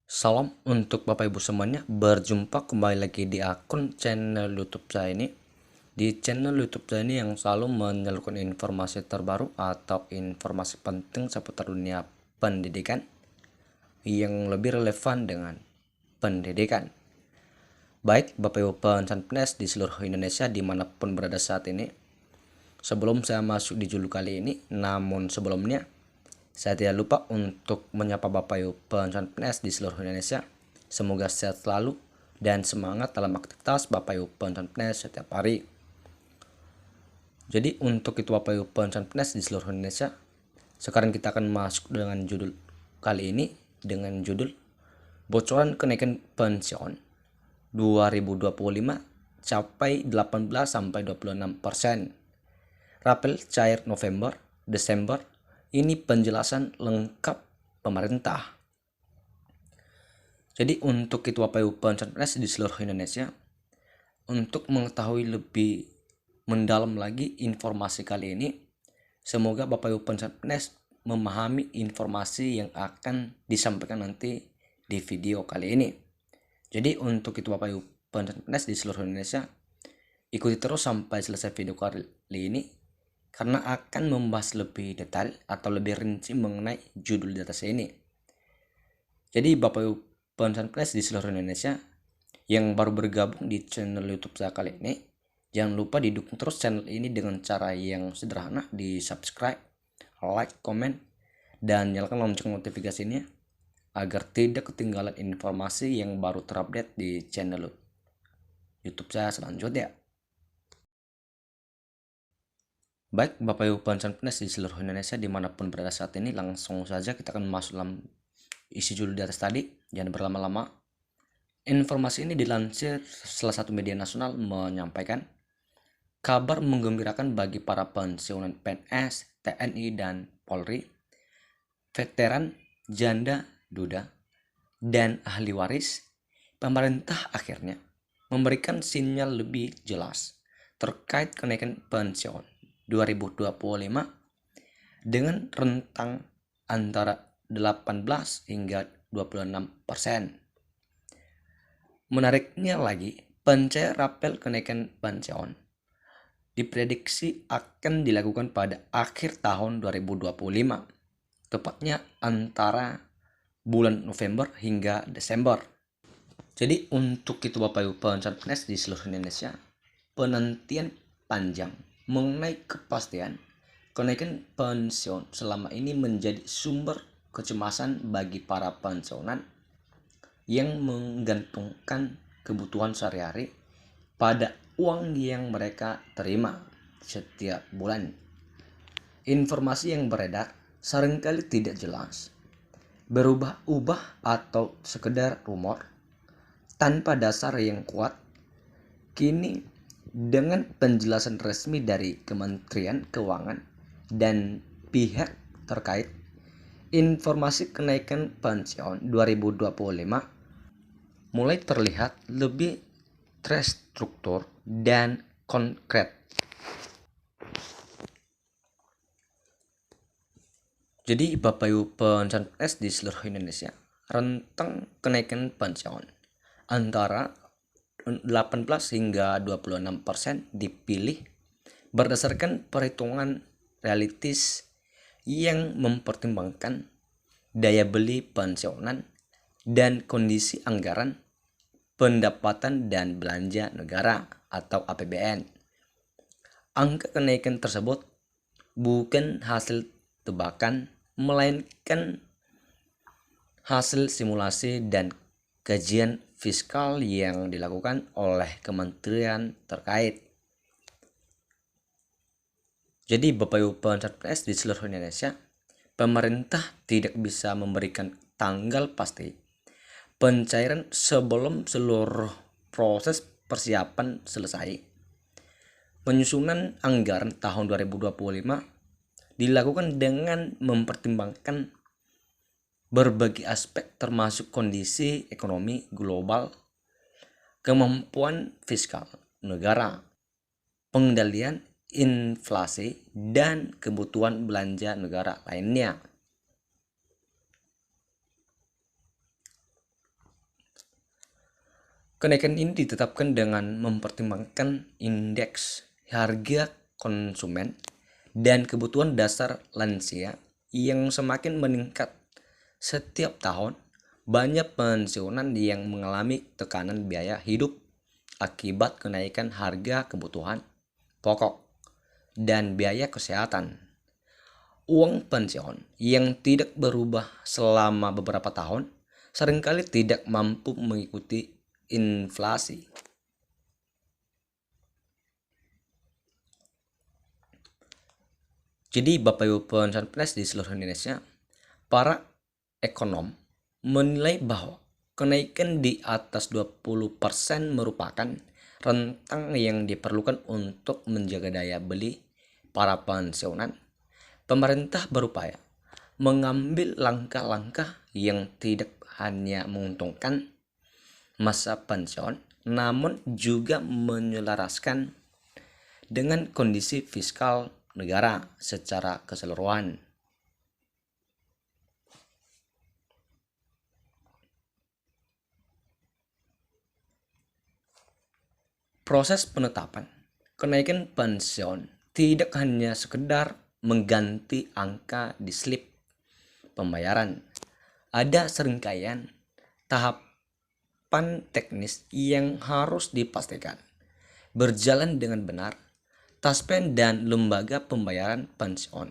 Salam untuk Bapak Ibu semuanya, berjumpa kembali lagi di akun channel YouTube saya ini. Di channel YouTube saya ini yang selalu menyalurkan informasi terbaru atau informasi penting seputar dunia pendidikan yang lebih relevan dengan pendidikan. Baik Bapak Ibu penonton PNS di seluruh Indonesia dimanapun berada saat ini. Sebelum saya masuk di judul kali ini, namun sebelumnya saya tidak lupa untuk menyapa Bapak Ibu penonton PNS di seluruh Indonesia. Semoga sehat selalu dan semangat dalam aktivitas Bapak Ibu penonton PNS setiap hari. Jadi untuk itu Bapak Ibu penonton PNS di seluruh Indonesia, sekarang kita akan masuk dengan judul kali ini dengan judul bocoran kenaikan pensiun 2025 capai 18-26%. Rapel cair November, Desember. Ini penjelasan lengkap pemerintah. Jadi untuk itu Bapak Ibu penonton PNS di seluruh Indonesia, untuk mengetahui lebih mendalam lagi informasi kali ini, semoga Bapak Ibu penonton PNS memahami informasi yang akan disampaikan nanti di video kali ini. Jadi untuk itu Bapak Ibu penonton PNS di seluruh Indonesia, ikuti terus sampai selesai video kali ini karena akan membahas lebih detail atau lebih rinci mengenai judul di atas ini. Jadi Bapak Ibu penonton PNS di seluruh Indonesia yang baru bergabung di channel YouTube saya kali ini, jangan lupa didukung terus channel ini dengan cara yang sederhana, di subscribe, like, komen, dan nyalakan lonceng notifikasinya agar tidak ketinggalan informasi yang baru terupdate di channel YouTube saya selanjutnya. Baik Bapak Ibu penonton PNS di seluruh Indonesia dimanapun berada saat ini, langsung saja kita akan masuk dalam isi judul di atas tadi. Jangan berlama-lama. Informasi ini dilansir salah satu media nasional menyampaikan kabar menggembirakan bagi para pensiunan PNS, TNI, dan Polri, veteran, janda, duda, dan ahli waris. Pemerintah akhirnya memberikan sinyal lebih jelas terkait kenaikan pensiun 2025 dengan rentang antara 18 hingga 26%. Menariknya lagi, pencairan rapel kenaikan pensiun diprediksi akan dilakukan pada akhir tahun 2025, tepatnya antara bulan November hingga Desember. Jadi untuk itu Bapak Ibu penonton PNS di seluruh Indonesia, penantian panjang mengenai kepastian kenaikan pensiun selama ini menjadi sumber kecemasan bagi para pensiunan yang menggantungkan kebutuhan sehari-hari pada uang yang mereka terima setiap bulan. Informasi yang beredar seringkali tidak jelas, berubah-ubah atau sekedar rumor tanpa dasar yang kuat. Kini dengan penjelasan resmi dari Kementerian Keuangan dan pihak terkait, informasi kenaikan pensiun 2025 mulai terlihat lebih terstruktur dan konkret. Jadi Bapak Ibu penonton PNS di seluruh Indonesia, rentang kenaikan pensiun antara 18 hingga 26% dipilih berdasarkan perhitungan realistis yang mempertimbangkan daya beli pensiunan dan kondisi anggaran pendapatan dan belanja negara atau APBN. Angka kenaikan tersebut bukan hasil tebakan, melainkan hasil simulasi dan kajian fiskal yang dilakukan oleh kementerian terkait. Jadi Bapak Ibu penonton PNS di seluruh Indonesia, pemerintah tidak bisa memberikan tanggal pasti pencairan sebelum seluruh proses persiapan selesai. Penyusunan anggaran tahun 2025 dilakukan dengan mempertimbangkan berbagai aspek termasuk kondisi ekonomi global, kemampuan fiskal negara, pengendalian inflasi, dan kebutuhan belanja negara lainnya. Kenaikan ini ditetapkan dengan mempertimbangkan indeks harga konsumen dan kebutuhan dasar lansia yang semakin meningkat setiap tahun. Banyak pensiunan yang mengalami tekanan biaya hidup akibat kenaikan harga kebutuhan pokok dan biaya kesehatan. Uang pensiun yang tidak berubah selama beberapa tahun seringkali tidak mampu mengikuti inflasi. Jadi Bapak Ibu pensiun PNS di seluruh Indonesia, para ekonom menilai bahwa kenaikan di atas 20% merupakan rentang yang diperlukan untuk menjaga daya beli para pensiunan. Pemerintah berupaya mengambil langkah-langkah yang tidak hanya menguntungkan masa pensiun, namun juga menyelaraskan dengan kondisi fiskal negara secara keseluruhan. Proses penetapan kenaikan pensiun tidak hanya sekedar mengganti angka di slip pembayaran. Ada serangkaian tahapan teknis yang harus dipastikan berjalan dengan benar. Taspen dan lembaga pembayaran pensiun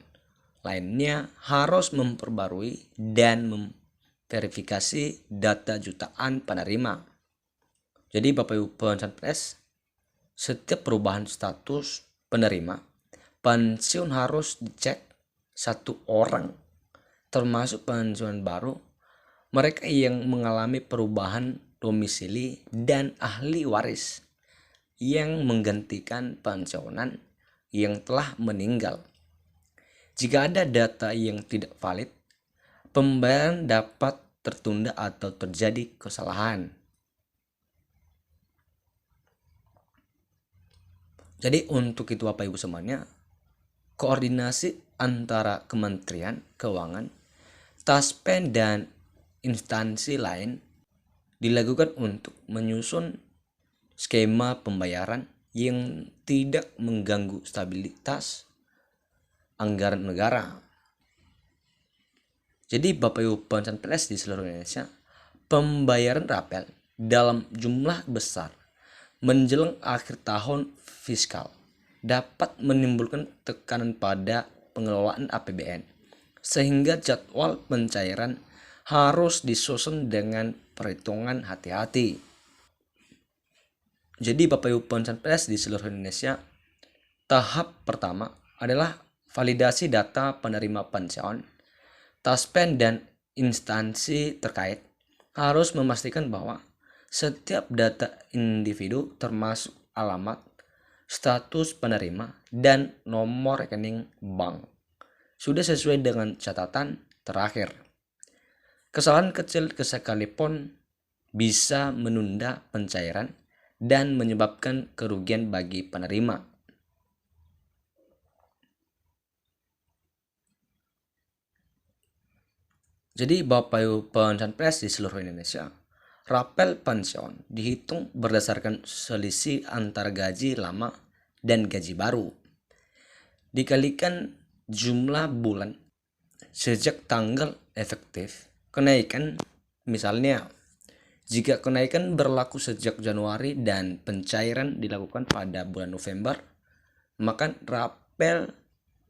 lainnya harus memperbarui dan memverifikasi data jutaan penerima. Jadi Bapak Ibu pensiun PNS, setiap perubahan status penerima pensiun harus dicek satu orang, termasuk pensiunan baru, mereka yang mengalami perubahan domisili dan ahli waris yang menggantikan pensiunan yang telah meninggal. Jika ada data yang tidak valid, pembayaran dapat tertunda atau terjadi kesalahan. Jadi untuk itu Bapak Ibu semuanya, koordinasi antara Kementerian Keuangan, Taspen dan instansi lain dilakukan untuk menyusun skema pembayaran yang tidak mengganggu stabilitas anggaran negara. Jadi Bapak Ibu pensiun PNS di seluruh Indonesia, pembayaran rapel dalam jumlah besar menjelang akhir tahun fiskal dapat menimbulkan tekanan pada pengelolaan APBN, sehingga jadwal pencairan harus disusun dengan perhitungan hati-hati. Jadi Bapak Ibu pensiun PNS di seluruh Indonesia, tahap pertama adalah validasi data penerima pensiun. Taspen dan instansi terkait harus memastikan bahwa setiap data individu termasuk alamat, status penerima, dan nomor rekening bank sudah sesuai dengan catatan terakhir. Kesalahan kecil sekalipun bisa menunda pencairan dan menyebabkan kerugian bagi penerima. Jadi Bapak Ibu pensiun PNS di seluruh Indonesia, rapel pensiun dihitung berdasarkan selisih antara gaji lama dan gaji baru dikalikan jumlah bulan sejak tanggal efektif kenaikan. Misalnya, jika kenaikan berlaku sejak Januari dan pencairan dilakukan pada bulan November, maka rapel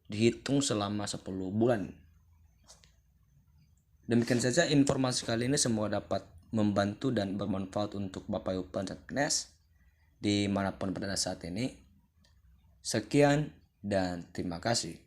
dihitung selama 10 bulan. Demikian saja informasi kali ini, semoga dapat membantu dan bermanfaat untuk Bapak Ibu pensiun PNS dimanapun berada saat ini. Sekian dan terima kasih.